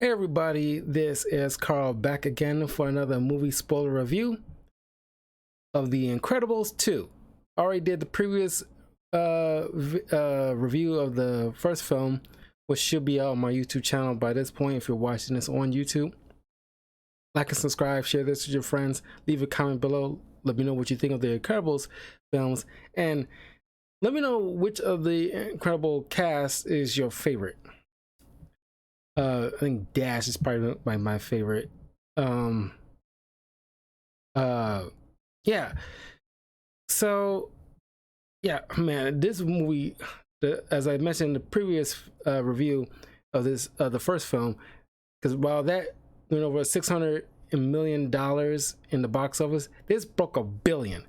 Hey everybody, this is Carl back again for another movie spoiler review of The Incredibles 2. Already did the previous review of the first film, which should be out on my YouTube channel by this point if you're watching this on YouTube. Like and subscribe, share this with your friends, leave a comment below, let me know what you think of the Incredibles films, and let me know which of the Incredible cast is your favorite. I think Dash is probably my favorite. Yeah. So, yeah, man, this movie, as I mentioned in the previous review of the first film, because while that went over $600 million in the box office, this broke $1 billion,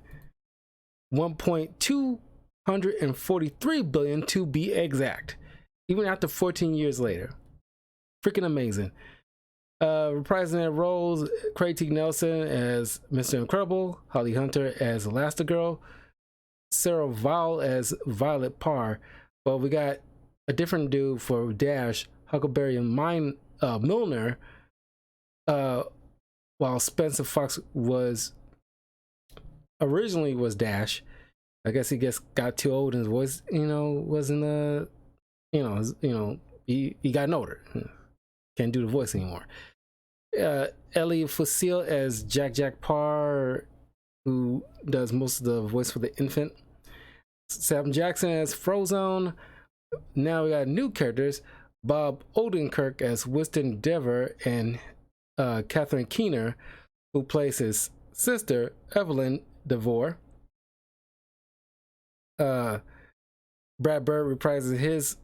1.243 billion to be exact, even after 14 years later. Freaking amazing. Reprising their roles, Craig T. Nelson as Mr. Incredible, Holly Hunter as Elastigirl, Sarah Vowell as Violet Parr. Well, we got a different dude for Dash, Huckleberry Milner, while Spencer Fox was originally Dash. I guess he got too old and his voice, wasn't he got older. Can't do the voice anymore. Ellie Fusil as Jack Parr, who does most of the voice for the infant. Sam Jackson as Frozone. Now we got new characters: Bob Odenkirk as Winston Dever and Catherine Keener, who plays his sister Evelyn DeVore. Brad Bird reprises his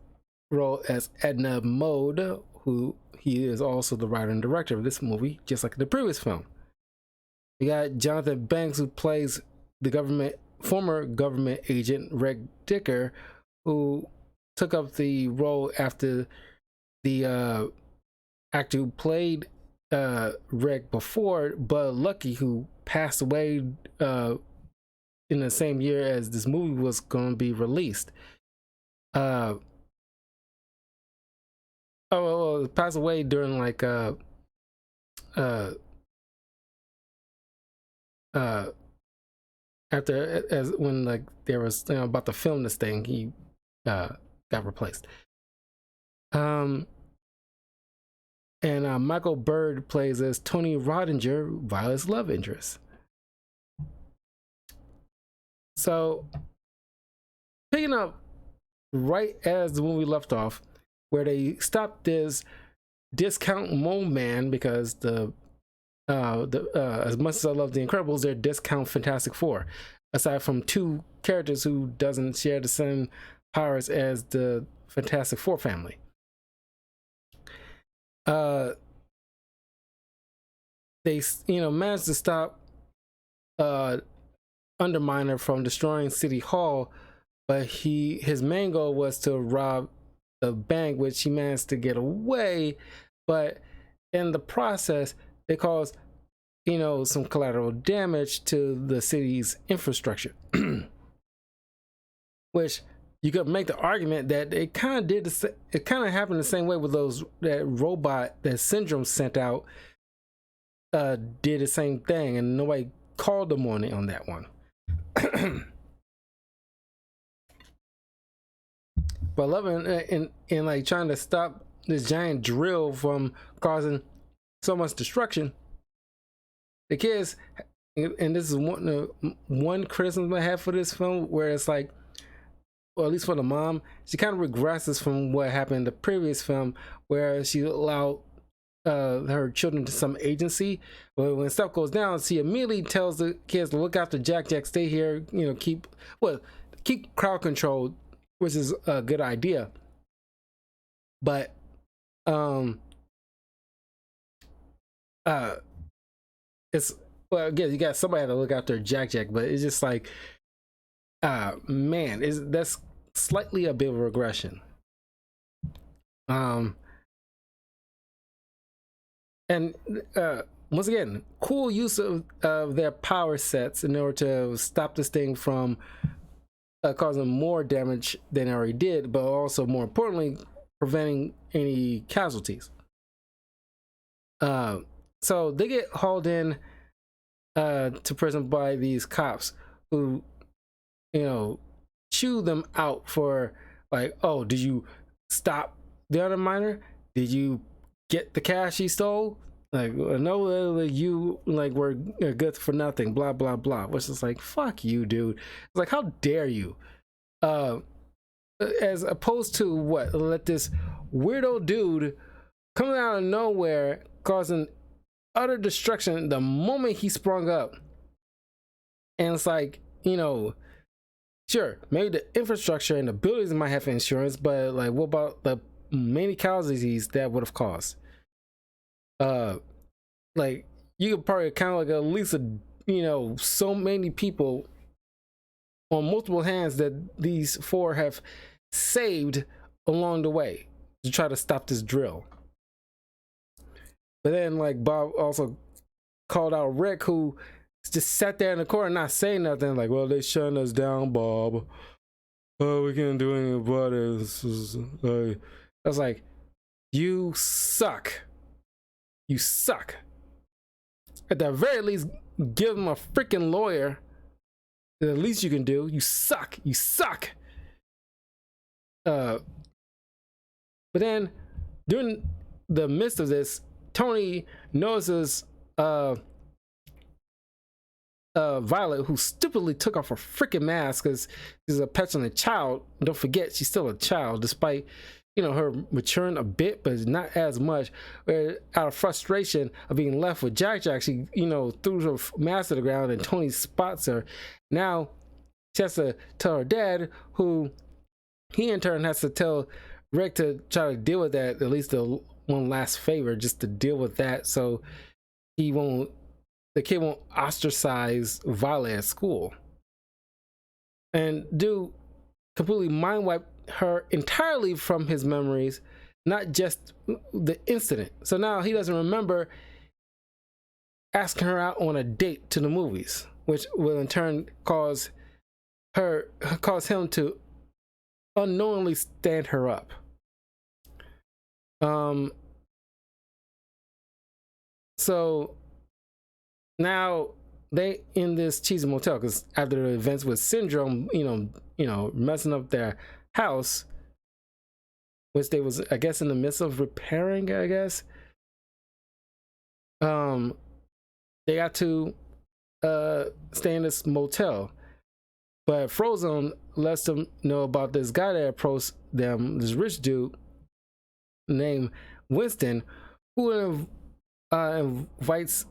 role as Edna Mode, who he is also the writer and director of this movie, just like the previous film. We got Jonathan Banks, who plays the former government agent Reg Dicker, who took up the role after the actor who played Reg before, Bud Lucky, who passed away in the same year as this movie was going to be released. Passed away during like after when like there was about to film this thing, he got replaced. And Michael Bird plays as Tony Rodinger, Violet's love interest. So picking up right as the movie left off, where they stopped this discount Mole Man, because as much as I love the Incredibles, they're discount Fantastic Four, aside from two characters who doesn't share the same powers as the Fantastic Four family. They managed to stop Underminer from destroying City Hall, but his main goal was to rob the bank, which he managed to get away, but in the process they caused some collateral damage to the city's infrastructure. Which you could make the argument that it kind of happened the same way with that robot that Syndrome sent out. Did the same thing, and nobody called them on that one. But loving in like trying to stop this giant drill from causing so much destruction, the kids, and this is one criticism I have for this film, where it's like, or at least for the mom, she kind of regresses from what happened in the previous film, where she allowed her children to some agency. But when stuff goes down, she immediately tells the kids to look after Jack, stay here, keep crowd control, which is a good idea. But it's, well, again, you got somebody to look after Jack, but it's just like, man, that's slightly a bit of a regression. And once again, cool use of their power sets in order to stop this thing from causing more damage than it already did, but also more importantly, preventing any casualties. So they get hauled in to prison by these cops who, you know, chew them out for like, oh, did you stop the other minor? Did you get the cash he stole? Like, no, like, you like were good for nothing. Blah blah blah. Which is like, fuck you, dude. It's like, how dare you? As opposed to what? Let this weirdo dude come out of nowhere, causing utter destruction the moment he sprung up. And it's like, you know, sure, maybe the infrastructure and the buildings might have insurance, but like, what about the many casualties that would have caused? Like, you could probably count like at least so many people on multiple hands that these four have saved along the way to try to stop this drill. But then, like, Bob also called out Rick, who just sat there in the corner not saying nothing. Like, well, they shutting us down, Bob. Oh, we can't do anything about it. I was like, you suck. You suck. At the very least, give him a freaking lawyer. The least you can do. You suck. You suck. But then, during the midst of this, Tony notices Violet, who stupidly took off her freaking mask because she's a petulant child. Don't forget, she's still a child, despite, you know, her maturing a bit, but not as much. Out of frustration of being left with Jack, she, you know, threw her mask to the ground, and Tony spots her. Now she has to tell her dad, who he in turn has to tell Rick to try to deal with that, at least the one last favor, just to deal with that, so the kid won't ostracize Violet at school and completely mind wipe her entirely from his memories, not just the incident. So now he doesn't remember asking her out on a date to the movies, which will in turn cause him to unknowingly stand her up. So now they in this cheesy motel because after the events with Syndrome, you know, messing up their house, which they was, I guess, in the midst of repairing, I guess. They got to stay in this motel, but Frozone lets them know about this guy that approached them, this rich dude named Winston, who invites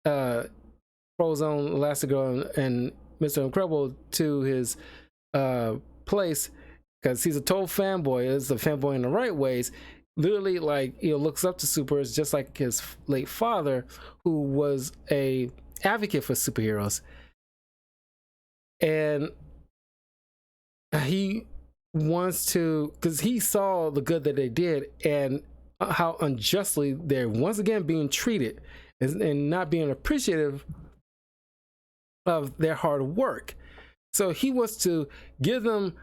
Frozone, Elastigirl, and Mr. Incredible to his place because he's a total fanboy. Is a fanboy in the right ways. Literally, like, you know, looks up to supers just like his late father, who was a advocate for superheroes. And he wants to, because he saw the good that they did and how unjustly they're once again being treated and not being appreciative of their hard work. So he wants to give them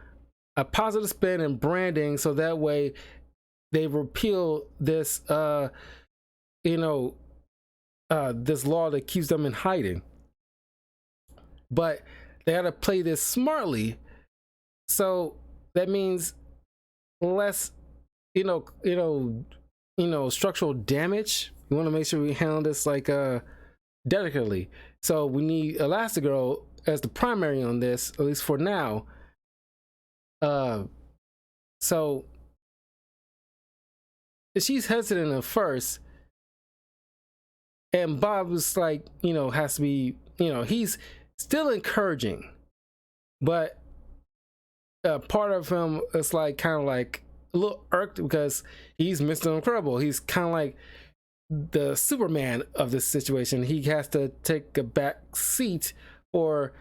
a positive spin and branding, so that way they repeal this this law that keeps them in hiding. But they got to play this smartly, so that means less structural damage. We want to make sure we handle this like delicately. So we need Elastigirl as the primary on this, at least for now. So she's hesitant at first, and Bob was like, has to be, he's still encouraging, but part of him is like kind of like a little irked because he's Mr. Incredible. He's kind of like the Superman of this situation. He has to take a back seat for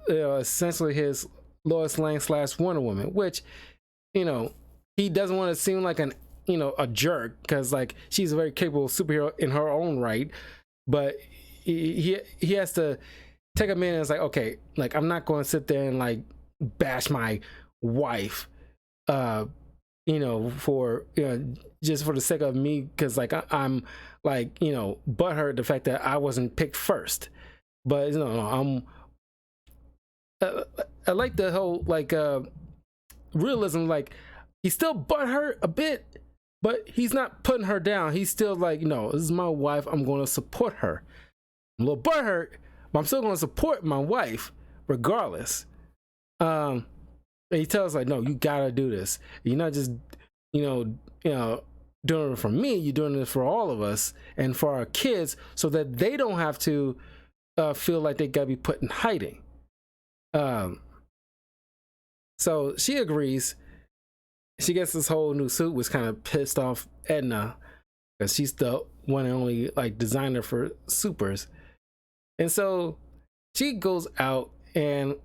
essentially his Lois Lane / Wonder Woman, which he doesn't want to seem like a jerk, because like she's a very capable superhero in her own right, but he has to take a minute and it's like, okay, like I'm not going to sit there and like bash my wife for just for the sake of me, because like I'm like butthurt the fact that I wasn't picked first. But I'm I like the whole like realism. Like he's still butthurt a bit, but he's not putting her down. He's still like, this is my wife. I'm going to support her. I'm a little butthurt, but I'm still going to support my wife regardless. And he tells like, no, you gotta do this. You're not just doing it for me. You're doing it for all of us and for our kids, so that they don't have to feel like they gotta be put in hiding. So she agrees. She gets this whole new suit, which kind of pissed off Edna, because she's the one and only like designer for supers. And so she goes out and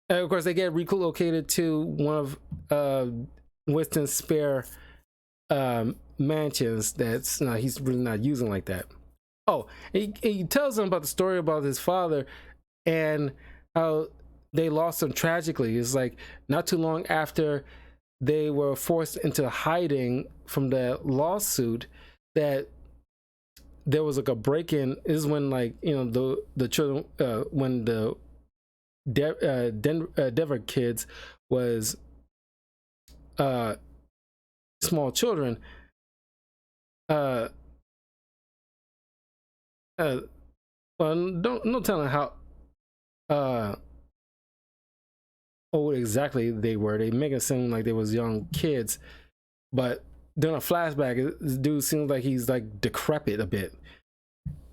of course they get relocated to one of Winston's spare mansions that's he's really not using like that. Oh, he tells them about the story about his father and how they lost him tragically. It's like not too long after they were forced into hiding from the lawsuit that there was like a break-in. This is when like the children when the Denver kids was small children. Well, no telling how old exactly they were. They make it seem like they was young kids, but during a flashback, this dude seems like he's like decrepit a bit.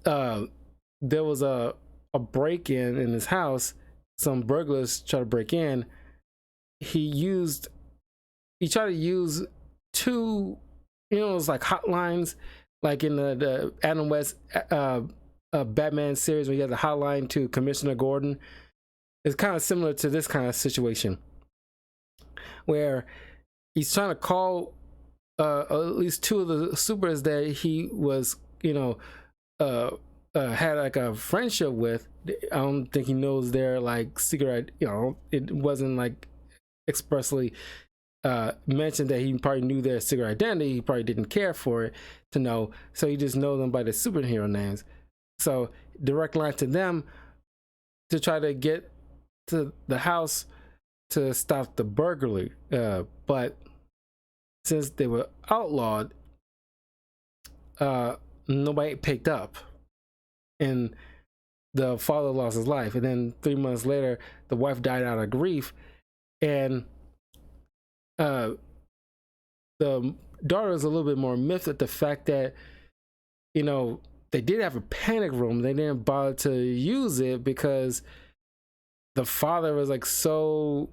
There was a break-in in his house. Some burglars tried to break in. He tried to use two, it was like hotlines, like in the Adam West Batman series, where you have the hotline to Commissioner Gordon. It's kind of similar to this kind of situation, where he's trying to call at least two of the supers that he was, had like a friendship with. I don't think he knows their like secret. It wasn't like expressly mentioned that he probably knew their secret identity. He probably didn't care for it to know, so he just knows them by the superhero names. So direct line to them to try to get to the house to stop the burglary. But since they were outlawed, nobody picked up, and the father lost his life. And then 3 months later, the wife died out of grief, and the daughter is a little bit more miffed at the fact that they did have a panic room. They didn't bother to use it because the father was like so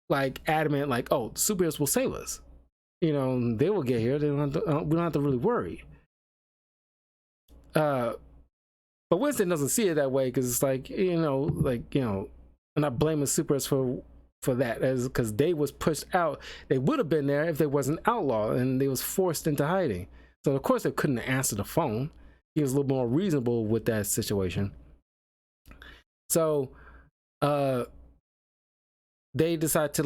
like adamant, like, oh, the superheroes will save us. They will get here. We don't have to really worry. But Winston doesn't see it that way, because it's like, I'm not blaming superheroes for that, as because they was pushed out. They would have been there if they wasn't outlawed and they was forced into hiding. So of course they couldn't answer the phone. He was a little more reasonable with that situation. So they decide to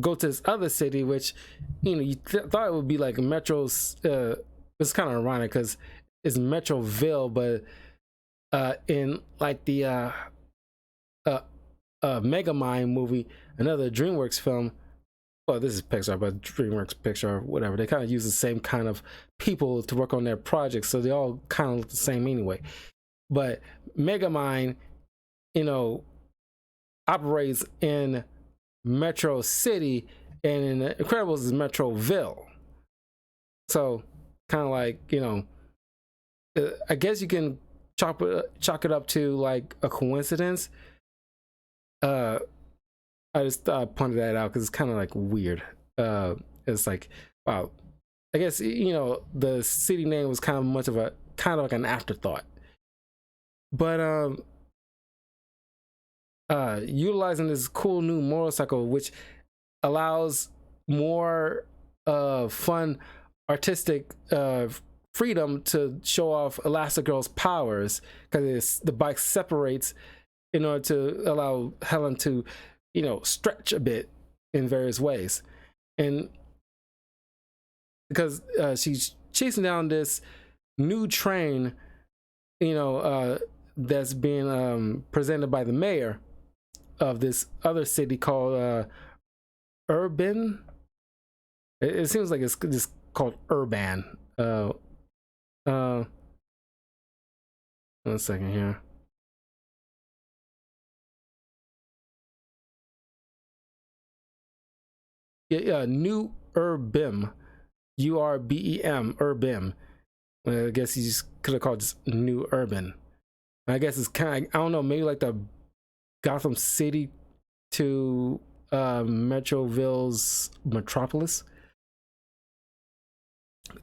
go to this other city, which you thought it would be like Metro's. It's kind of ironic because it's Metroville, but in like the Megamind movie, another DreamWorks film. Well, this is Pixar, but DreamWorks, Pixar, whatever. They kind of use the same kind of people to work on their projects, so they all kind of look the same anyway. But Megamind, operates in Metro City, and in The Incredibles is Metroville. So kind of like, I guess you can chalk it up to like a coincidence. I just pointed that out because it's kind of like weird. It's like, wow, I guess the city name was kind of like an afterthought. But utilizing this cool new motorcycle, which allows more fun, artistic freedom to show off Elastigirl's powers, because the bike separates in order to allow Helen to stretch a bit in various ways. And because she's chasing down this new train, that's being presented by the mayor of this other city called Urban. It seems like it's just called Urban. 1 second here. Yeah, New Urbem, Urbem, Urbem. I guess he just could have called this New Urban. I guess it's kind of, I don't know, maybe like the Gotham City to Metroville's Metropolis.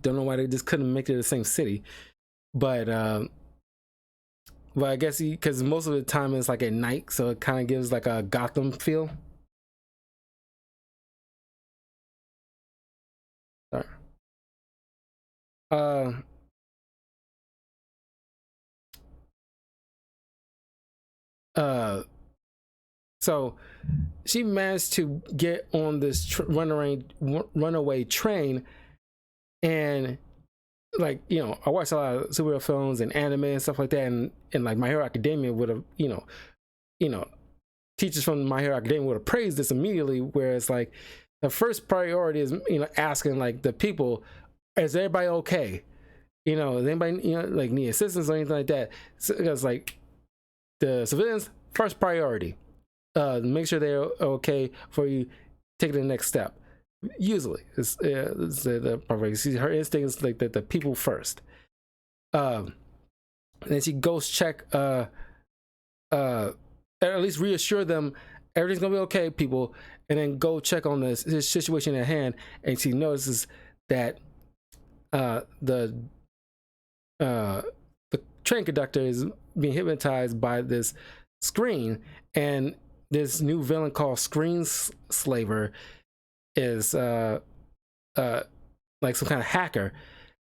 Don't know why they just couldn't make it the same city, but I guess because most of the time it's like at night, so it kind of gives like a Gotham feel. Sorry. So she managed to get on this runaway train, and like, I watched a lot of superhero films and anime and stuff like that, and like My Hero Academia would have, teachers from My Hero Academia would have praised this immediately, where it's like the first priority is, asking like the people, is everybody okay? Does anybody, like need assistance or anything like that? So, because like the civilians, first priority, make sure they're okay before you take the next step. Usually, it's the priority. See, her instinct is like the people first. And then she goes check, at least reassure them everything's gonna be okay, people, and then go check on this situation at hand. And she notices that the train conductor is being hypnotized by this screen, and this new villain called Screen Slaver is like some kind of hacker.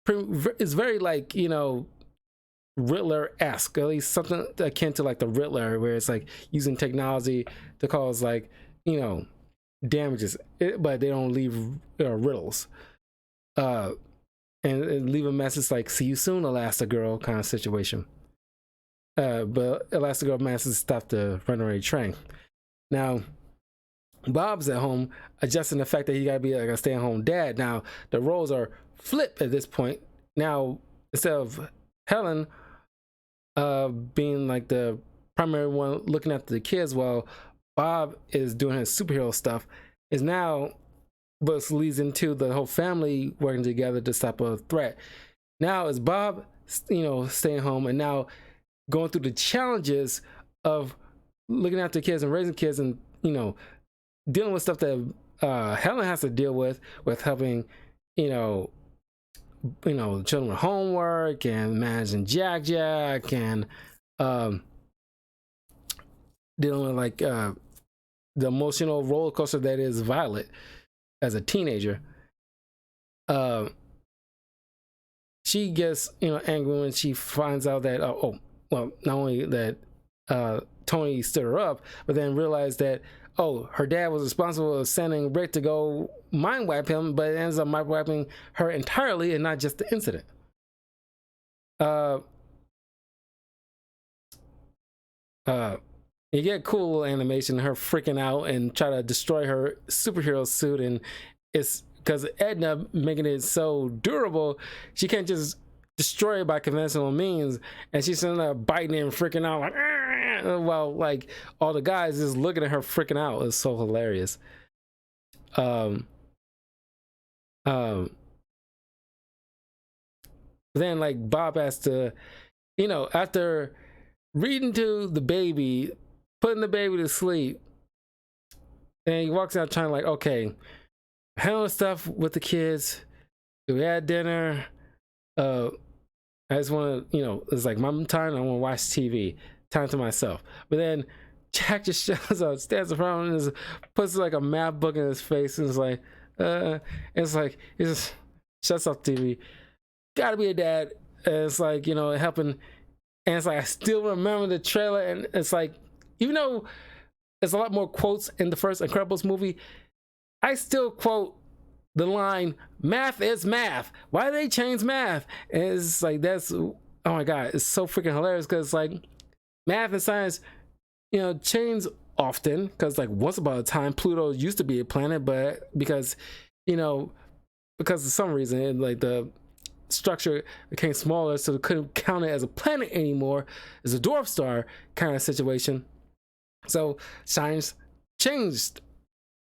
It's very like, Riddler-esque, at least something akin to like the Riddler, where it's like using technology to cause like, damages, but they don't leave riddles. And leave a message like, see you soon, Elastigirl, kind of situation. But Elastigirl manages to stop the runaway train. Now, Bob's at home adjusting the fact that he gotta be like a stay-at-home dad. Now, the roles are flipped at this point. Now, instead of Helen being like the primary one looking after the kids while Bob is doing his superhero stuff, is now, but leads into the whole family working together to stop a threat. Now is Bob, staying home and now going through the challenges of looking after kids and raising kids, and dealing with stuff that Helen has to deal with helping children with homework and managing Jack and dealing with like the emotional roller coaster that is Violet as a teenager. She gets angry when she finds out that not only that Tony stood her up, but then realized that her dad was responsible for sending Rick to go mind wipe him, but it ends up mind wiping her entirely and not just the incident. You get cool animation, her freaking out and try to destroy her superhero suit, and it's because Edna making it so durable, she can't just destroy it by conventional means, and she's sitting there biting and freaking out like, well, like all the guys just looking at her freaking out. It's so hilarious. Then like Bob has to, after reading to the baby, putting the baby to sleep, and he walks out trying like, okay, handle stuff with the kids. We had dinner. I just want to, it's like mom time. I want to watch TV. Time to myself. But then Jack just shows up, stands in front of him, and puts like a map book in his face, and it's like, he just shuts off TV. Gotta be a dad. And it's like, helping. And it's like, I still remember the trailer, and it's like, even though there's a lot more quotes in the first Incredibles movie, I still quote the line, "Math is math. Why did they change math?" And it's like, that's, oh my god, it's so freaking hilarious, because like math and science, change often, because like once upon a time Pluto used to be a planet, but because because of some reason, like the structure became smaller, so they couldn't count it as a planet anymore. It's a dwarf star kind of situation. So science changed.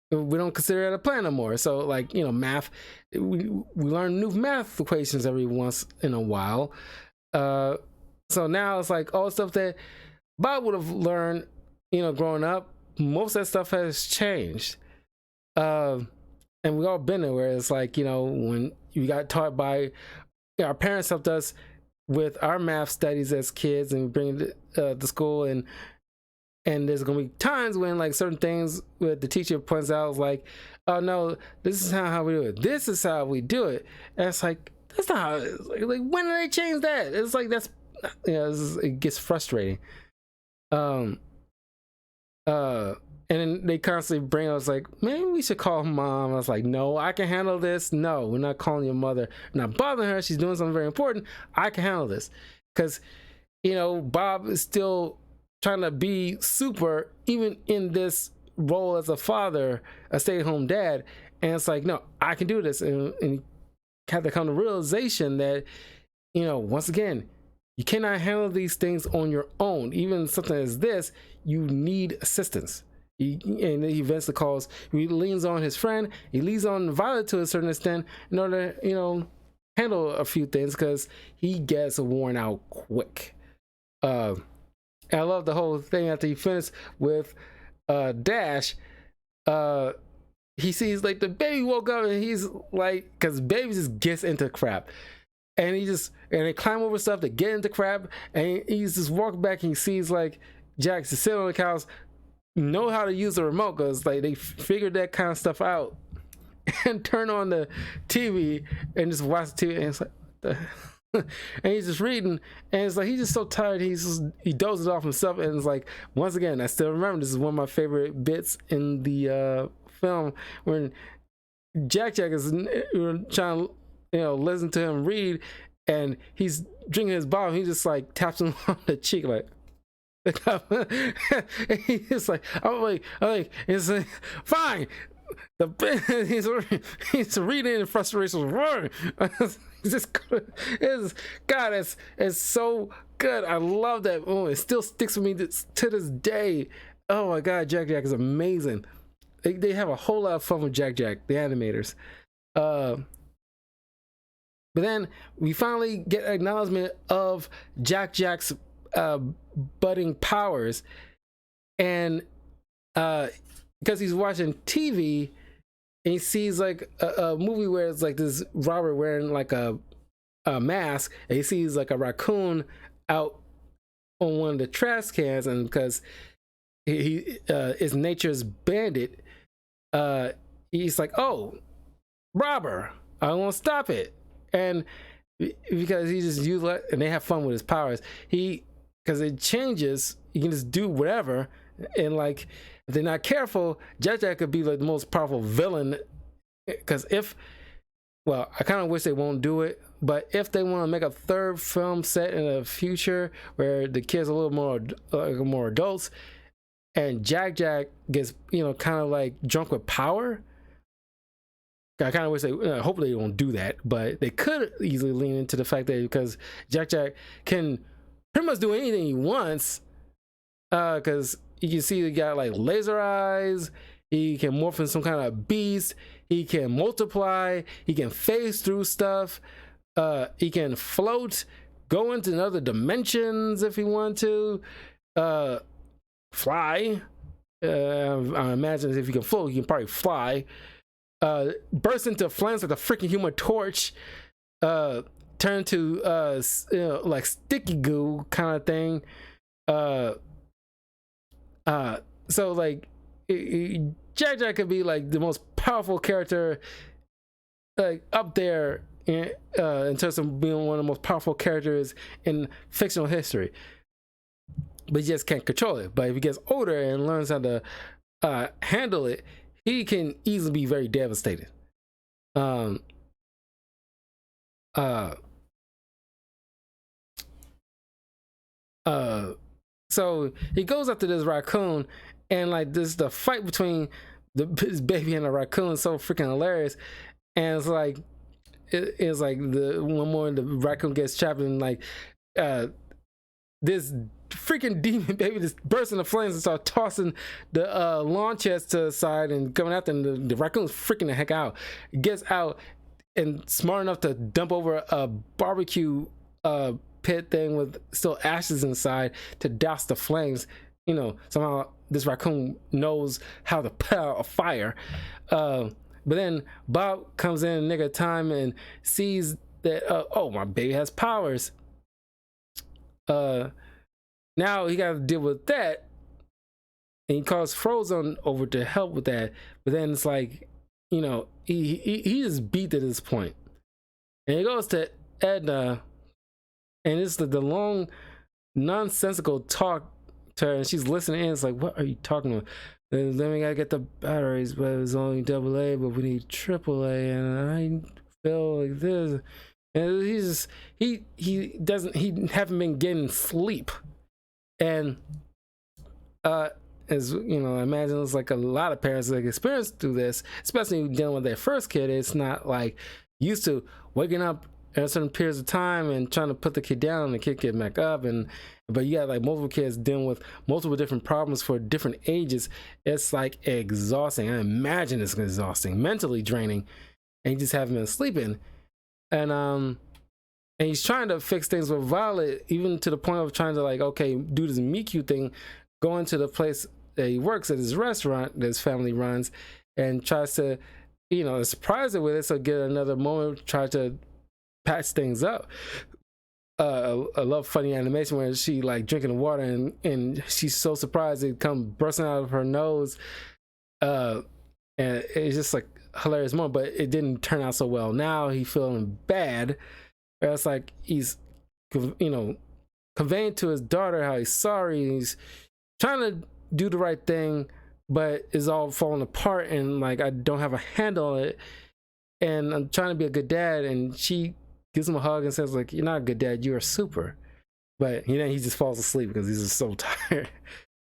We don't consider it a planet anymore. So like, math, we learn new math equations every once in a while. So now it's like all the stuff that Bob would have learned, growing up, most of that stuff has changed. And we all been there, where it's like, when you got taught by our parents, helped us with our math studies as kids, and bring it to school, and there's gonna be times when like certain things that the teacher points out, like, oh no, this is how we do it, this is how we do it, and it's like, that's not how it is. Like when did they change that? It's like, that's, it gets frustrating. And then they constantly bring us like, maybe we should call mom. I was like, no, I can handle this. No, we're not calling your mother. We're not bothering her. She's doing something very important. I can handle this. Because, Bob is still trying to be super, even in this role as a father, a stay-at-home dad. And it's like, no, I can do this. And you have to come to realization that, once again, you cannot handle these things on your own. Even something as this, you need assistance. And he eventually he leans on his friend, he leans on Violet to a certain extent in order to, handle a few things, because he gets worn out quick. And I love the whole thing after he finished with Dash. He sees like the baby woke up, and he's like, because baby just gets into crap. And they climb over stuff to get into crap, and he's just walking back, and he sees like Jax is sitting on the couch, know how to use the remote, because like they figured that kind of stuff out, and turn on the TV and just watch the TV, and it's like, and he's just reading, and it's like he's just so tired, he dozes off himself, and it's like, once again, I still remember, this is one of my favorite bits in the film, when Jack is trying to listen to him read, and he's drinking his bottle, he just like taps him on the cheek, like he's like, I'm like, it's like, fine. He's reading in frustration. It's just, God, it's so good. I love that. Oh, it still sticks with me to this day. Oh my God, Jack is amazing. They have a whole lot of fun with Jack, the animators. But then we finally get acknowledgement of Jack's budding powers, and because he's watching TV, and he sees like a movie where it's like this Robert wearing like a mask, and he sees like a raccoon out on one of the trash cans, and because he is nature's bandit, he's like, oh, robber, I won't stop it. And because he just used it, and they have fun with his powers, because it changes, you can just do whatever, and like if they're not careful, Jack could be like the most powerful villain. Because I kind of wish they won't do it, but if they want to make a third film set in the future where the kids are a little more adults, and Jack gets kind of like drunk with power, I kind of wish hopefully they won't do that, but they could easily lean into the fact that because Jack can pretty much do anything he wants, because you can see he got like laser eyes, he can morph into some kind of beast, he can multiply, he can phase through stuff, he can float, go into other dimensions if he want to, fly. I imagine if he can float, he can probably fly. Burst into flames like a freaking Human Torch, turn to like sticky goo kind of thing. So like Jack could be like the most powerful character, like up there in terms of being one of the most powerful characters in fictional history. But he just can't control it. But if he gets older and learns how to handle it, he can easily be very devastated. Um, uh, so he goes after this raccoon, and like this the fight between his baby and the raccoon is so freaking hilarious. And it's like it's like the one more the raccoon gets trapped in like this freaking demon baby just bursts into flames and start tossing the lawn chairs to the side and coming after him. The raccoon's freaking the heck out. It gets out and smart enough to dump over a barbecue pit thing with still ashes inside to douse the flames. You know, somehow this raccoon knows how to put out a fire. But then Bob comes in a nick of time and sees that, oh, my baby has powers. Now he got to deal with that, and he calls Frozone over to help with that. But then it's like, you know, he just beat to this point, and he goes to Edna, and it's the long, nonsensical talk to her, and she's listening in. It's like, what are you talking about? And then we gotta get the batteries, but it was only AA, but we need AAA, and I feel like this. And he's just, he haven't been getting sleep. And as you know, I imagine it's like a lot of parents that experience through this, especially dealing with their first kid. It's not like used to waking up at certain periods of time and trying to put the kid down and the kid get back up. And but you got like multiple kids dealing with multiple different problems for different ages. It's like exhausting. I imagine it's exhausting, mentally draining, and you just haven't been sleeping. And he's trying to fix things with Violet, even to the point of trying to like, okay, do this Miku thing, go into the place that he works at, his restaurant that his family runs, and tries to, you know, surprise her with it, so get another moment, try to patch things up. I love funny animation where she like drinking water and she's so surprised it come bursting out of her nose, and it's just like hilarious moment, but it didn't turn out so well. Now he's feeling bad. It's like he's, you know, conveying to his daughter how he's sorry. He's trying to do the right thing, but it's all falling apart, and like I don't have a handle on it. And I'm trying to be a good dad, and she gives him a hug and says like, "You're not a good dad. You're a super." But then he just falls asleep because he's just so tired.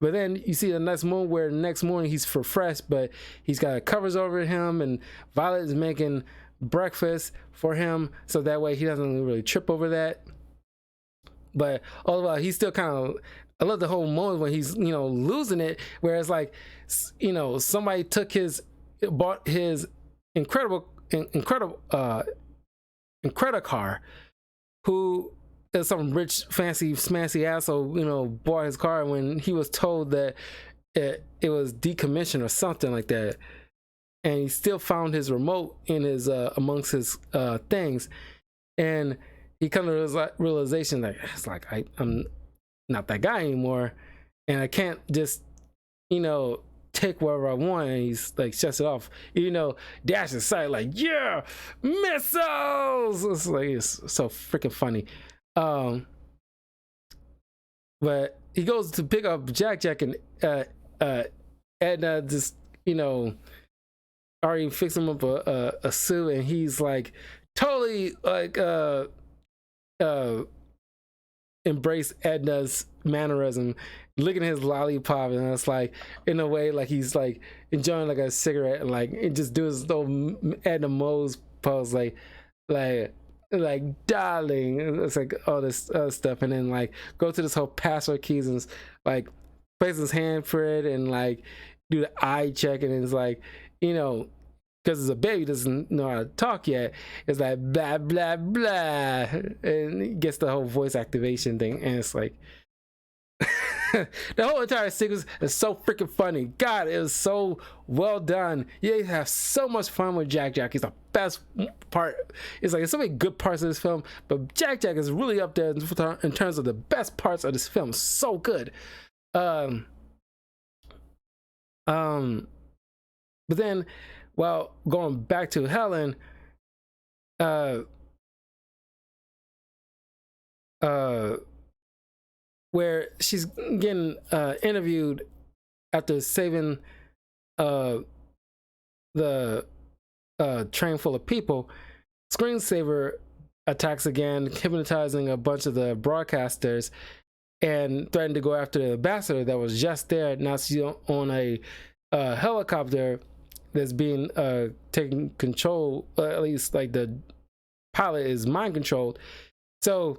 But then you see the next moment where the next morning he's refreshed, but he's got covers over him, and Violet is making breakfast for him so that way he doesn't really trip over that. But all the while he's still kind of, I love the whole moment when he's, you know, losing it, where it's like, you know, somebody bought his incredible car, who is some rich fancy smancy asshole, you know, bought his car when he was told that it was decommissioned or something like that. And he still found his remote in his amongst his things, and he comes to the realization that it's like I'm not that guy anymore, and I can't just, you know, take wherever I want. And he's like shuts it off, you know, Dash aside like, yeah, missiles. It's like, it's so freaking funny. But he goes to pick up Jack and Edna just, you know, already fixed him up a suit, and he's like totally like embrace Edna's mannerism, licking his lollipop, and it's like in a way like he's like enjoying like a cigarette, and like it just does this little Edna Mose pose, like darling. It's like all this other stuff, and then like go to this whole password keys and like place his hand for it and like do the eye check, and it's like, you know, because it's a baby, doesn't know how to talk yet. It's like blah blah blah, and it gets the whole voice activation thing, and it's like the whole entire sequence is so freaking funny. God, it was so well done. You have so much fun with Jack. He's the best part. It's like there's so many good parts of this film, but Jack is really up there in terms of the best parts of this film. So good. But then, well, going back to Helen, where she's getting interviewed after saving the train full of people, Screensaver attacks again, hypnotizing a bunch of the broadcasters and threatened to go after the ambassador that was just there. Now she's on a helicopter that's being taken control, at least like the pilot is mind controlled. So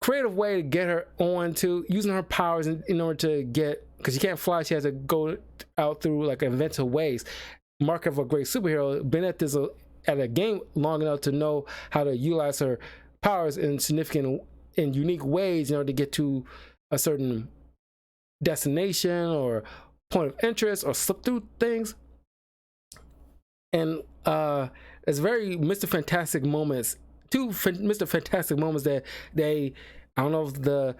creative way to get her on to using her powers in order to get, because she can't fly, she has to go out through like inventive ways. Mark of a great superhero, been at this at a game long enough to know how to utilize her powers in significant in unique ways in order to get to a certain destination or point of interest or slip through things. And it's very Mr. Fantastic moments, two Mr. Fantastic moments that they, I don't know if the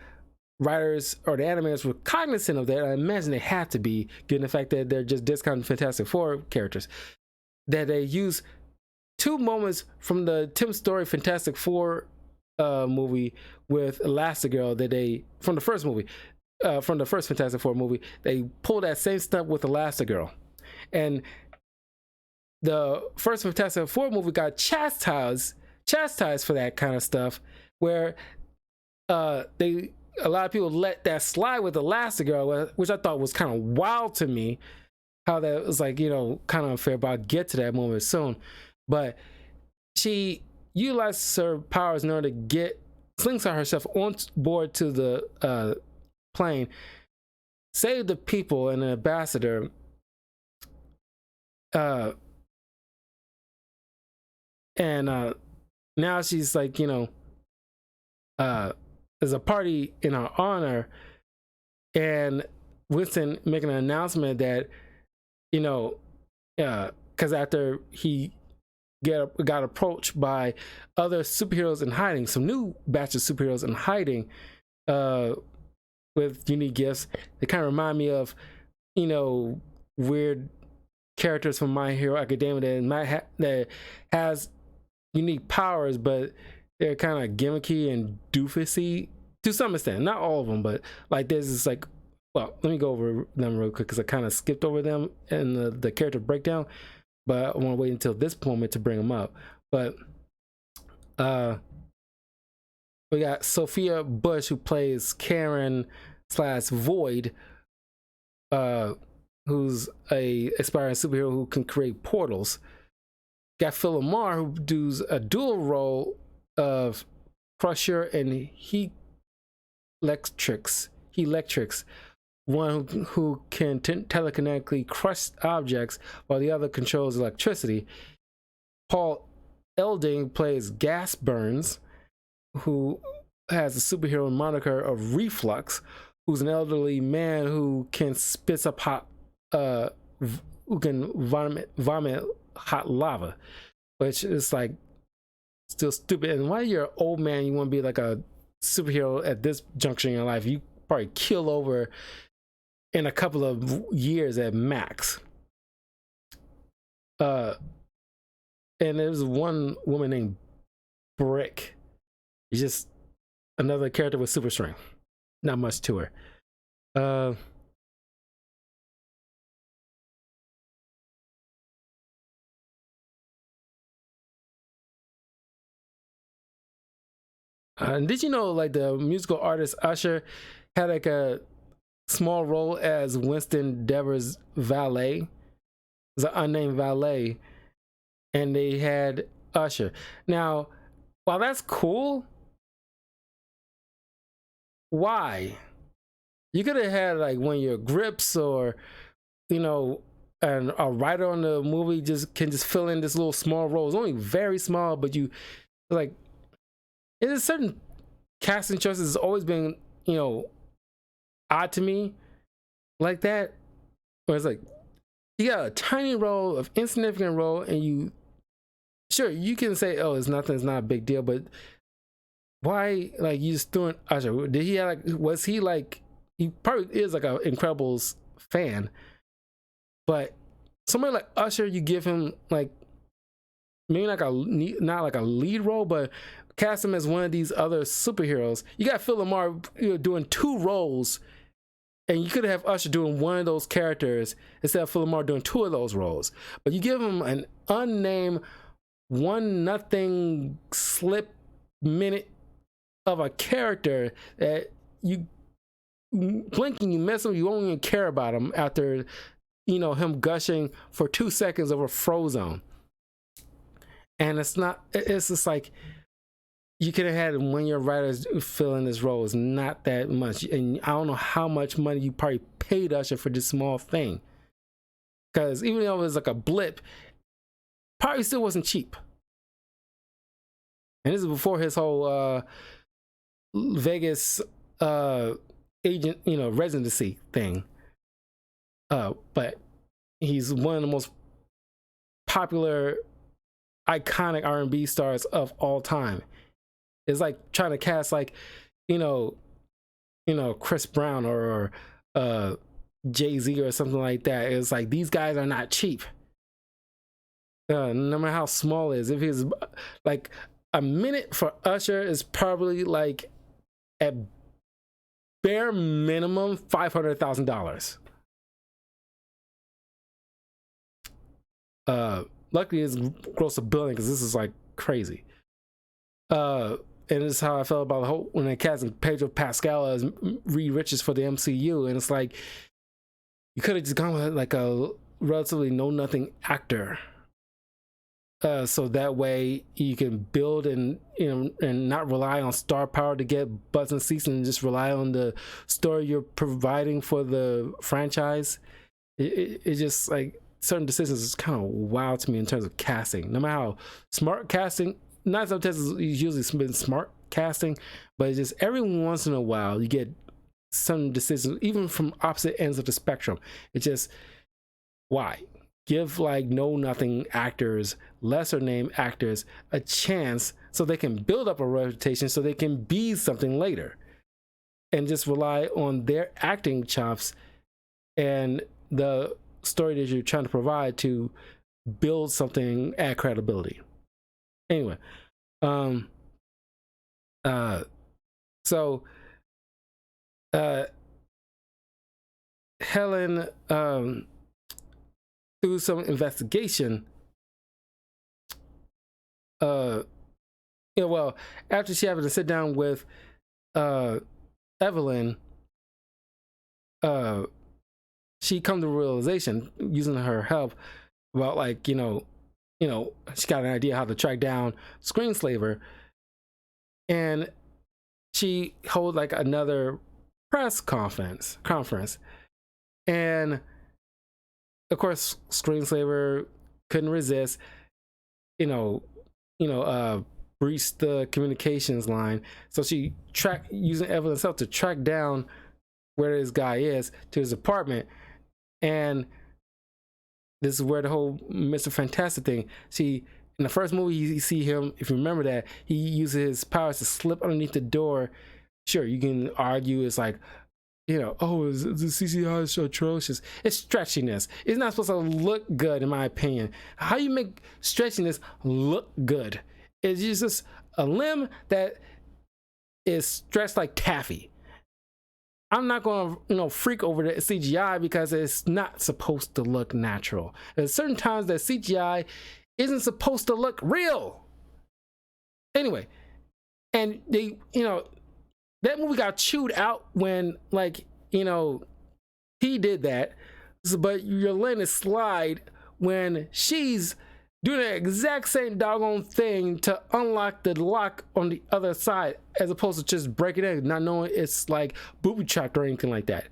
writers or the animators were cognizant of that. I imagine they have to be, given the fact that they're just discounting Fantastic Four characters, that they use two moments from the Tim Story Fantastic Four movie with Elastigirl that they, from the first movie, from the first Fantastic Four movie, they pulled that same stuff with Elastigirl. And the first Fantastic Four movie got chastised for that kind of stuff, where a lot of people let that slide with Elastigirl, which I thought was kind of wild to me, how that was like, kind of unfair, but I'll get to that moment soon. But she utilized her powers in order to get slingshot herself on board to the plane, save the people and the ambassador, and now she's like, there's a party in her honor, and Winston making an announcement that, because after he got approached by other superheroes in hiding, some new batch of superheroes in hiding, with unique gifts. They kind of remind me of, weird characters from My Hero Academia that has unique powers, but they're kind of gimmicky and doofusy to some extent. Not all of them, but like there's this like, well, let me go over them real quick because I kind of skipped over them in the character breakdown, but I want to wait until this moment to bring them up. But we got Sophia Bush, who plays Karen / Void, who's a aspiring superhero who can create portals. Got Phil Lamar, who does a dual role of Crusher and Helectrix, one who can telekinetically crush objects while the other controls electricity. Paul Elding plays Gas Burns, who has a superhero moniker of Reflux, who's an elderly man who can spit up hot, who can vomit hot lava, which is like still stupid. And why you're an old man, you want to be like a superhero at this juncture in your life? You probably kill over in a couple of years at max. And there's one woman named Brick. She's just another character with super strength. Not much to her. Did you know, like, the musical artist Usher had like a small role as Winston Dever's valet? It's an unnamed valet, and they had Usher. Now, while that's cool, why? You could have had like one of your grips, or and a writer on the movie can fill in this little small role. It's only very small, but you like. There's certain casting choices has always been, odd to me, like that. Where it's like, you got a tiny role, of insignificant role, and sure, you can say, oh, it's nothing, it's not a big deal, but why, like, you just doing Usher? Did he was he like, he probably is like an Incredibles fan, but somebody like Usher, you give him like, maybe not like a lead role, but cast him as one of these other superheroes. You got Phil Lamar doing two roles And you could have Usher doing one of those characters instead of Philip Marlowe doing two of those roles. But you give him an unnamed 1-0 slip minute of a character that you blinking, you miss him, you won't even care about him after, you know, him gushing for 2 seconds over Frozone. And it's just like, you could have had when your writers filling this role is not that much. And I don't know how much money you probably paid Usher for this small thing. Because even though it was like a blip, probably still wasn't cheap. And this is before his whole Vegas agent, you know, residency thing. But he's one of the most popular, iconic R&B stars of all time. It's like trying to cast like, you know, Chris Brown or Jay-Z or something like that. It's like, these guys are not cheap. No matter how small it is. If it's like a minute for Usher is probably like at bare minimum $500,000. Luckily it's gross $1 billion because this is like crazy. And this is how I felt about the whole when they cast Pedro Pascal as Reed Richards for the MCU, and it's like you could have just gone with like a relatively know-nothing actor, so that way you can build and, you know, and not rely on star power to get butts and seats, and just rely on the story you're providing for the franchise. It just like certain decisions is kind of wild to me in terms of casting. No matter how smart casting. Not sometimes it's usually been smart casting, but it's just every once in a while you get some decisions, even from opposite ends of the spectrum. It's just, why? Give like know-nothing actors, lesser name actors, a chance so they can build up a reputation so they can be something later. And just rely on their acting chops and the story that you're trying to provide to build something, add credibility. Anyway, so Helen, through some investigation, you know, well, after she happened to sit down with Evelyn, she come to a realization using her help about, like, you know, she got an idea how to track down Screenslaver, and she hold like another press conference, and of course Screenslaver couldn't resist, breached the communications line, so she tracked, using Evelyn herself to track down where this guy is to his apartment. And this is where the whole Mr. Fantastic thing. See, in the first movie, you see him, if you remember that, he uses his powers to slip underneath the door. Sure, you can argue it's like, you know, oh, the CGI is so atrocious. It's stretchiness. It's not supposed to look good, in my opinion. How you make stretchiness look good? It's just a limb that is stretched like taffy. I'm not going to, freak over the CGI because it's not supposed to look natural. There's certain times that CGI isn't supposed to look real. Anyway, and they, that movie got chewed out when, he did that. So, but you're letting it slide when she's doing the exact same doggone thing to unlock the lock on the other side, as opposed to just breaking it in, not knowing it's like booby trapped or anything like that.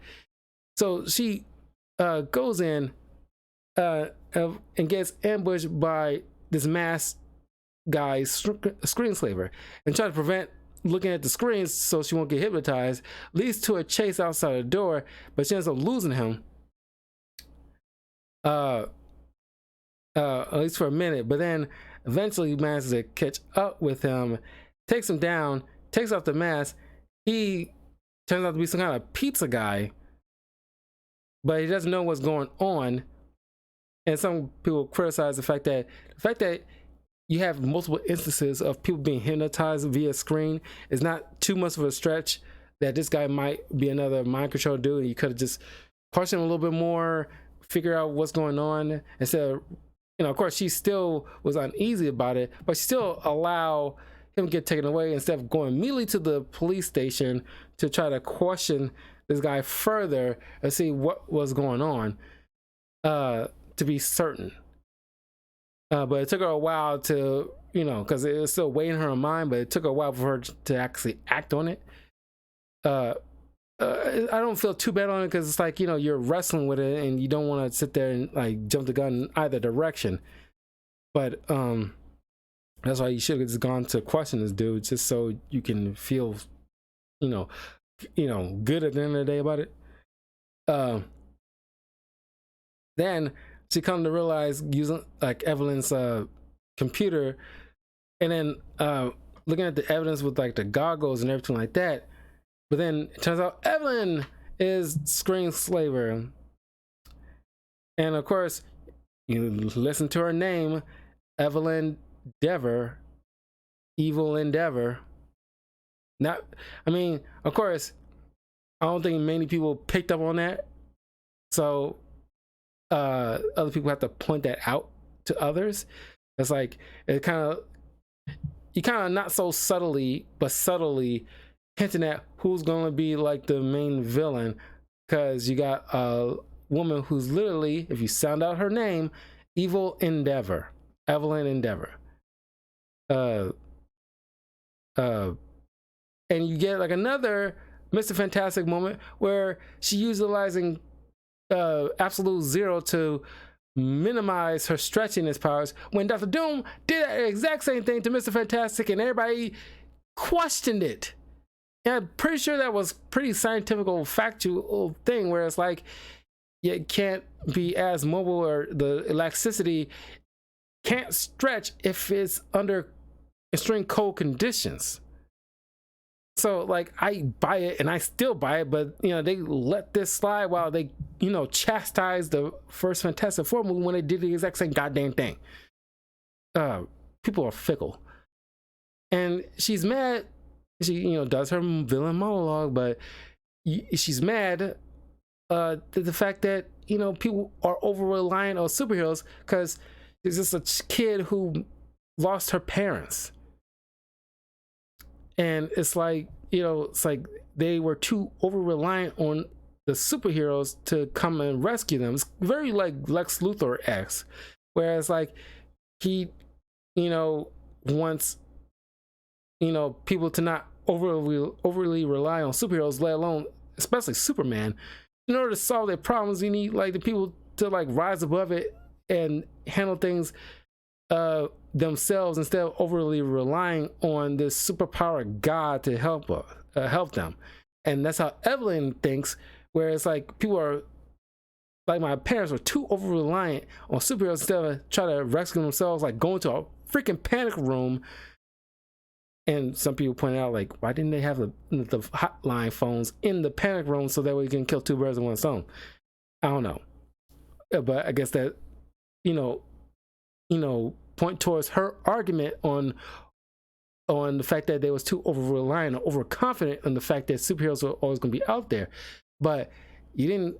So she goes in and gets ambushed by this masked guy, Screenslaver, and tries to prevent looking at the screens so she won't get hypnotized. Leads to a chase outside the door, but she ends up losing him. At least for a minute, but then eventually manages to catch up with him, takes him down, takes off the mask. He turns out to be some kind of pizza guy, but he doesn't know what's going on. And some people criticize the fact that you have multiple instances of people being hypnotized via screen is not too much of a stretch that this guy might be another mind control dude, and you could have just questioned him a little bit more, figure out what's going on instead of, of course she still was uneasy about it, but she still allow him to get taken away instead of going immediately to the police station to try to question this guy further and see what was going on, to be certain. But it took her a while to, because it was still weighing her mind, but it took a while for her to actually act on it. I don't feel too bad on it because it's like, you're wrestling with it and you don't want to sit there and like jump the gun in either direction. But that's why you should have just gone to question this dude, just so you can feel, good at the end of the day about it. Then she come to realize, using like Evelyn's computer, and then looking at the evidence with like the goggles and everything like that. But then it turns out Evelyn is Screenslaver. And of course, you listen to her name, Evelyn Dever, Evil Endeavor. Of course, I don't think many people picked up on that. So other people have to point that out to others. It's like, you kind of not so subtly, but subtly hinting at who's going to be like the main villain, because you got a woman who's literally, if you sound out her name, Evil Endeavor, Evelyn Endeavor. And you get like another Mr. Fantastic moment where she utilizing Absolute Zero to minimize her stretchiness powers, when Dr. Doom did the exact same thing to Mr. Fantastic and everybody questioned it. And I'm pretty sure that was pretty scientific, factual thing where it's like, you can't be as mobile, or the elasticity can't stretch if it's under extreme cold conditions. So like, I buy it, and I still buy it, but they let this slide while they chastise the first Fantastic Four movie when they did the exact same goddamn thing. People are fickle, and she's mad. She does her villain monologue, but she's mad the fact that people are over reliant on superheroes because there's just a kid who lost her parents. And it's like, they were too over reliant on the superheroes to come and rescue them. It's very like Lex Luthor-esque, whereas like he, wants, people to not overly rely on superheroes, let alone especially Superman. In order to solve their problems, you need like the people to like rise above it and handle things themselves instead of overly relying on this superpower god to help them. And that's how Evelyn thinks, where it's like people are like, my parents were too over reliant on superheroes instead of trying to rescue themselves, like going to a freaking panic room. And some people point out, like, why didn't they have the hotline phones in the panic room so that way you can kill two birds with one stone? I don't know, but I guess that point towards her argument on the fact that they was too over reliant or overconfident on the fact that superheroes are always going to be out there. But you didn't,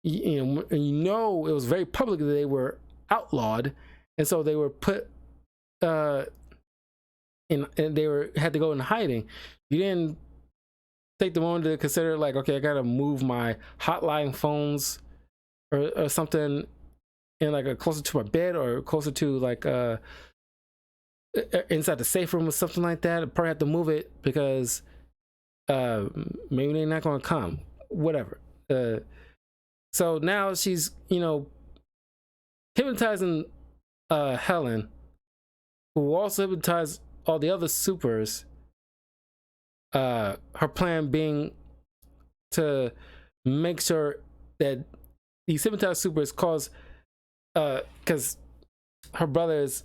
it was very public that they were outlawed, and so they were put and they had to go in hiding. You didn't take the moment to consider, like, okay, I gotta move my hotline phones or something in like a closer to my bed, or closer to like inside the safe room or something like that. I probably have to move it because maybe they're not gonna come, whatever. So now she's hypnotizing Helen, who also hypnotized all the other supers. Her plan being to make sure that these hypnotized supers cause, because her brother is,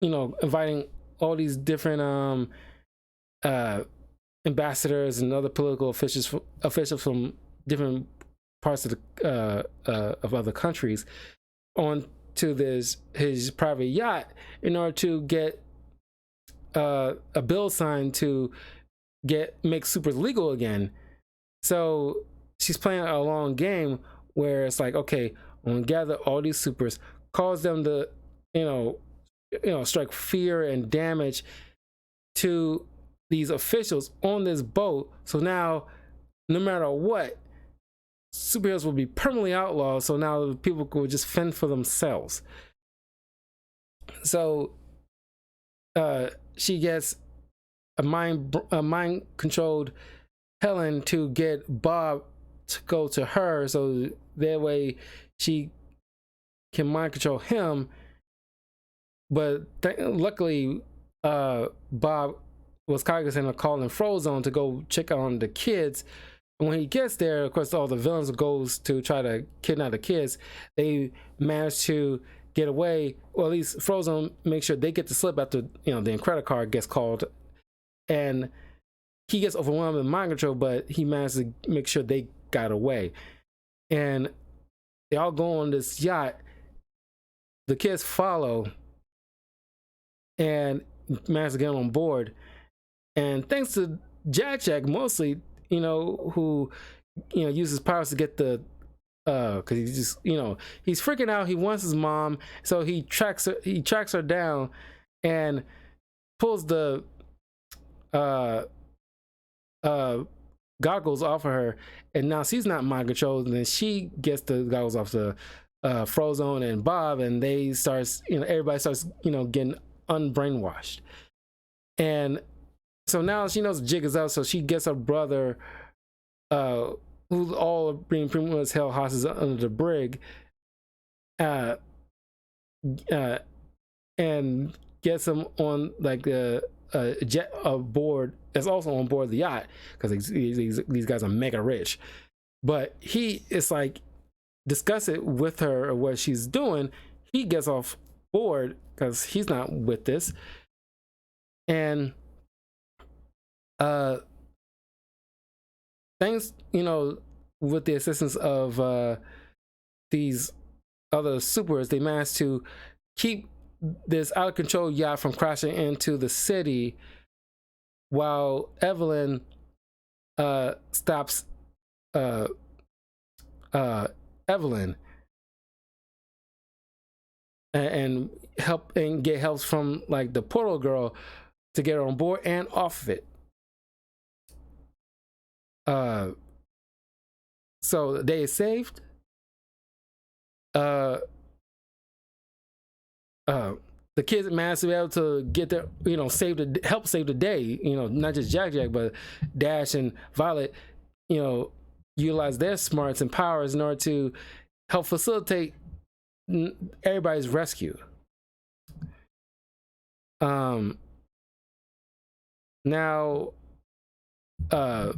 inviting all these different ambassadors and other political officials from different parts of the of other countries onto his private yacht in order to get a bill signed to make supers legal again. So she's playing a long game where it's like, okay, I'm gonna gather all these supers, cause them to, you know, strike fear and damage to these officials on this boat. So now, no matter what, superheroes will be permanently outlawed. So now people could just fend for themselves. So she gets a mind controlled Helen to get Bob to go to her, so that way she can mind control him. But luckily, Bob was cognizant of calling Frozone to go check on the kids. And when he gets there, of course, all the villains goes to try to kidnap the kids. They manage to get away, or at least Frozone makes sure they get to slip after the Incredicar gets called, and he gets overwhelmed in mind control, but he managed to make sure they got away. And they all go on this yacht. The kids follow and manage to get on board. And thanks to Jack mostly, who uses powers to get the because he's just he's freaking out. He wants his mom, so he tracks her down and pulls the goggles off of her, and now she's not mind controlled, and then she gets the goggles off the Frozone and Bob, and they starts everybody starts getting unbrainwashed. And so now she knows the jig is up, so she gets her brother, who's all being pretty much held hostage under the brig, and gets him on like a jet aboard that's also on board the yacht, because these guys are mega rich. But he is like discuss it with her or what she's doing. He gets off board because he's not with this, and thanks with the assistance of these other supers, they managed to keep this out of control yacht from crashing into the city, while Evelyn stops Evelyn and get help from like the portal girl to get her on board and off of it. So the day is saved. The kids managed to be able to get there, help save the day. Not just Jack, but Dash and Violet, utilize their smarts and powers in order to help facilitate everybody's rescue. Now, the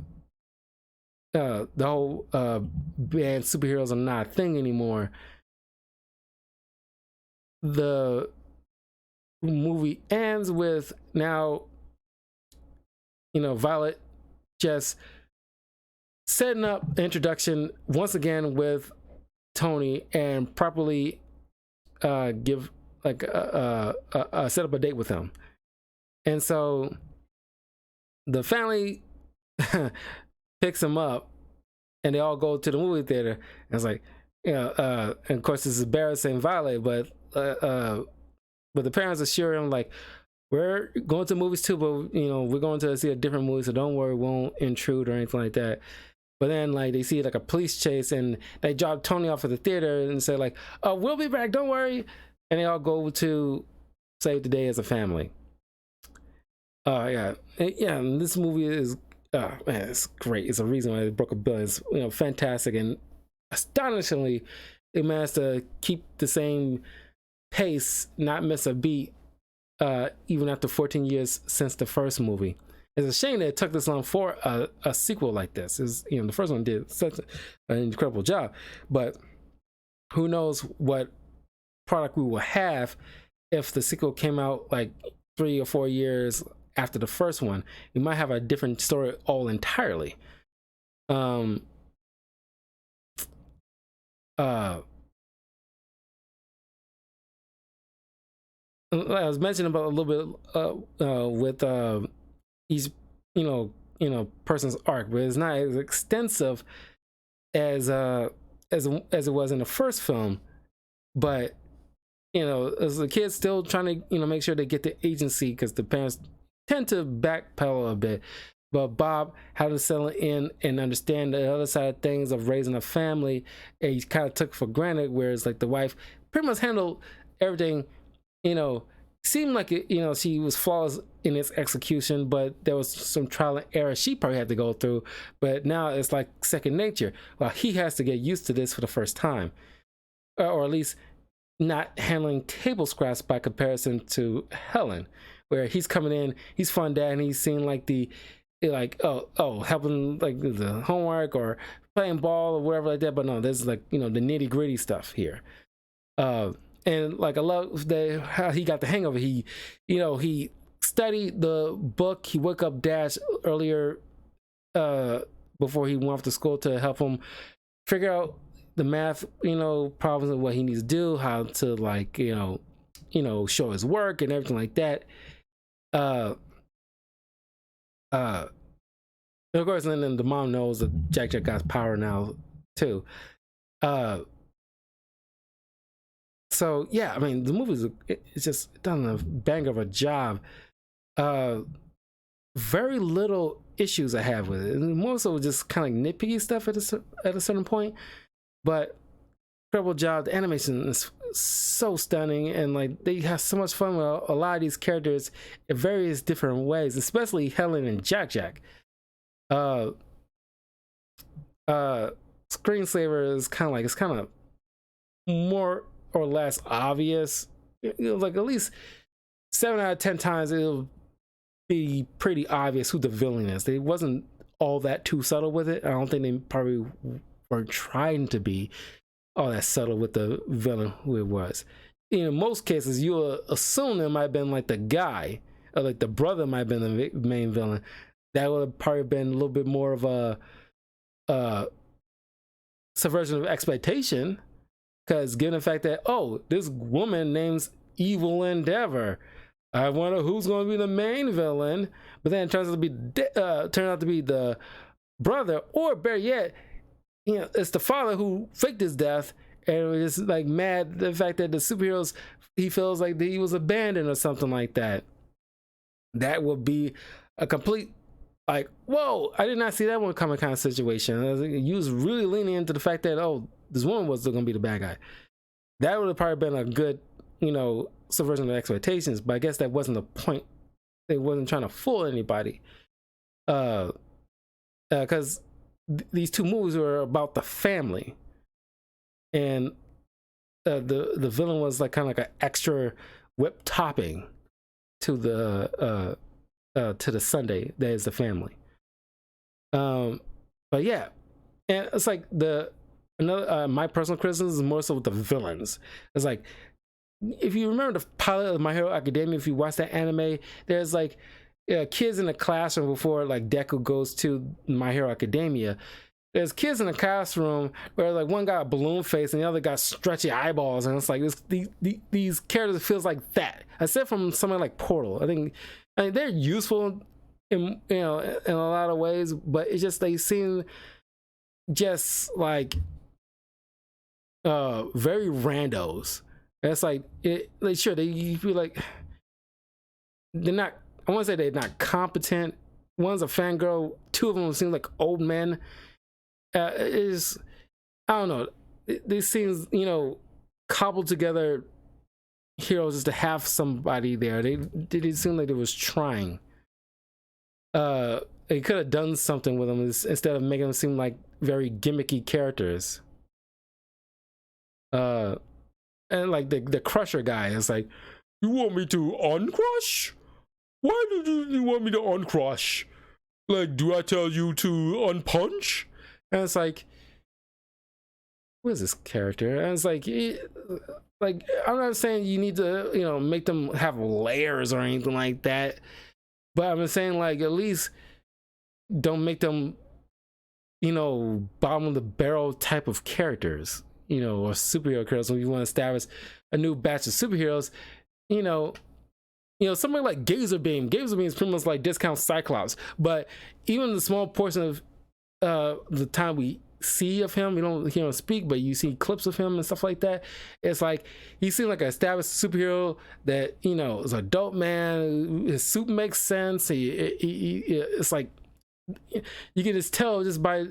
whole band superheroes are not a thing anymore. The movie ends with now, Violet just setting up the introduction once again with Tony and properly give like set up a date with him. And so the family picks him up and they all go to the movie theater. And it's like, and of course it's embarrassing Violet, but the parents assure him like, we're going to movies too, but we're going to see a different movie, so don't worry, we won't intrude or anything like that. But then like they see like a police chase and they drop Tony off at the theater and say like, oh, we'll be back, don't worry. And they all go to save the day as a family. This movie is man, it's great. It's a reason why it broke $1 billion. It's fantastic, and astonishingly it managed to keep the same pace, not miss a beat, even after 14 years since the first movie. It's a shame that it took this long for a sequel like this. The first one did such an incredible job, but who knows what product we will have if the sequel came out like 3 or 4 years after the first one. We might have a different story all entirely. I was mentioning about a little bit with he's person's arc, but it's not as extensive as as it was in the first film. But as the kids still trying to make sure they get the agency, because the parents tend to backpedal a bit. But Bob had to settle in and understand the other side of things of raising a family, and he kind of took for granted, whereas like the wife pretty much handled everything. Seemed like it, she was flawless in its execution, but there was some trial and error she probably had to go through. But now it's like second nature. Well, he has to get used to this for the first time, or at least not handling table scraps by comparison to Helen, where he's coming in, he's fun dad, and he's seeing like helping like the homework or playing ball or whatever like that. But no, there's like the nitty gritty stuff here. And like I love how he got the hang of it. He studied the book. He woke up Dash earlier before he went off to school to help him figure out the math problems and what he needs to do, how to like show his work and everything like that. Of course, and then the mom knows that Jack got power now too. So yeah, I mean the movie's it's just done a bang of a job. Very little issues I have with it, and more so just kind of nitpicky stuff at a certain point. But incredible job. The animation is so stunning, and like they have so much fun with a lot of these characters in various different ways, especially Helen and Jack. Screensaver is kind of more or less obvious. Like at least 7 out of 10 times it'll be pretty obvious who the villain is. They wasn't all that too subtle with it. I don't think they probably weren't trying to be all that subtle with the villain who it was. In most cases, you'll assume it might have been like the guy, or like the brother might have been the main villain. That would have probably been a little bit more of a subversion of expectation, because given the fact that this woman name's Evil Endeavor, I wonder who's going to be the main villain. But then it turns out to be the brother, or better yet, it's the father who faked his death and was just like mad the fact that the superheroes, he feels like he was abandoned or something like that. That would be a complete like, whoa, I did not see that one coming kind of situation. You was really leaning into the fact that this woman was still gonna be the bad guy. That would have probably been a good subversion of expectations, but I guess that wasn't the point. They wasn't trying to fool anybody, because these two movies were about the family, and the villain was like kind of like an extra whip topping to the Sunday that is the family. But yeah, and it's like my personal criticism is more so with the villains. It's like, if you remember the pilot of My Hero Academia, if you watch that anime, there's like kids in the classroom before like Deku goes to My Hero Academia. There's kids in the classroom where like one got a balloon face and the other got stretchy eyeballs, and it's like these characters feels like that. Except from something like Portal, I mean, they're useful in in a lot of ways, but it's just they seem just like very randos. And it's like sure you feel like they're not. I want to say they're not competent. One's a fangirl. Two of them seem like old men. I don't know. These seems cobbled together heroes just to have somebody there. They didn't seem like they was trying. They could have done something with them instead of making them seem like very gimmicky characters. And like the Crusher guy is like, you want me to uncrush? Why did you want me to uncrush? Like, do I tell you to unpunch? And it's like, what is this character? And it's like, I'm not saying you need to, make them have layers or anything like that, but I'm saying like at least don't make them, bottom of the barrel type of characters, or superhero characters. When you want to establish a new batch of superheroes, you know, somebody like Gazer Beam is pretty much like discount Cyclops, but even the small portion of the time we see of him, you don't hear him speak, but you see clips of him and stuff like that. It's like he seems like an established superhero that, you know, is an adult man. His suit makes sense. It's like you can just tell just by,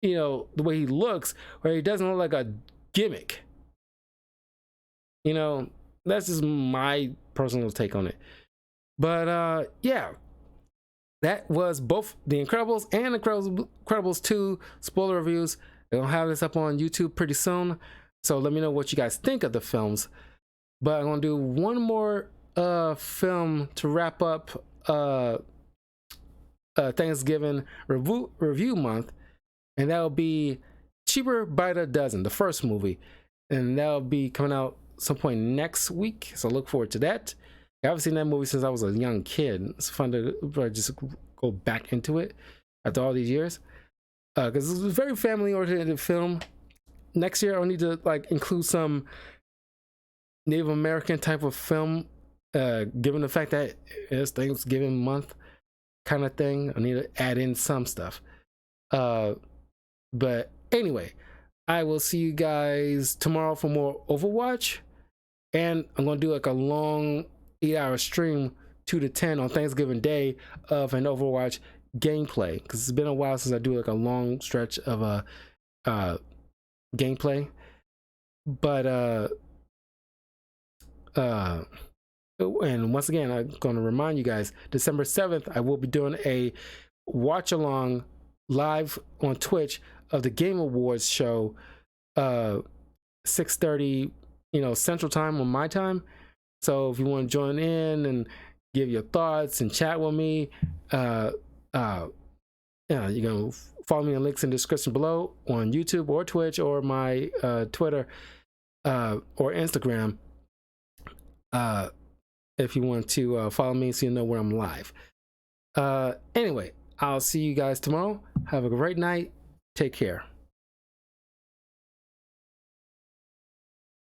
you know, the way he looks, where he doesn't look like a gimmick. You know, that's just my personal take on it. But yeah, that was both The Incredibles and Incredibles 2 spoiler reviews. They'll have this up on YouTube pretty soon, so let me know what you guys think of the films. But I'm gonna do one more film to wrap up Thanksgiving review month, and that'll be Cheaper by the Dozen, the first movie, and that'll be coming out some point next week, so look forward to that. I haven't seen that movie since I was a young kid. It's fun to just go back into it after all these years, because it's a very family-oriented film. Next year I'll need to like include some Native American type of film, given the fact that it's Thanksgiving month kind of thing. I need to add in some stuff, but anyway, I will see you guys tomorrow for more Overwatch, and I'm gonna do like a long 8-hour stream 2 to 10 on Thanksgiving Day of an Overwatch gameplay, because it's been a while since I do like a long stretch of a gameplay. But and once again, I'm going to remind you guys, December 7th I will be doing a watch along live on Twitch of the Game Awards show, 6:30, you know, Central Time on my time. So if you want to join in and give your thoughts and chat with me, yeah, you can follow me on links in the description below on YouTube or Twitch or my Twitter or Instagram, if you want to follow me so you know where I'm live. Anyway, I'll see you guys tomorrow. Have a great night. Take care.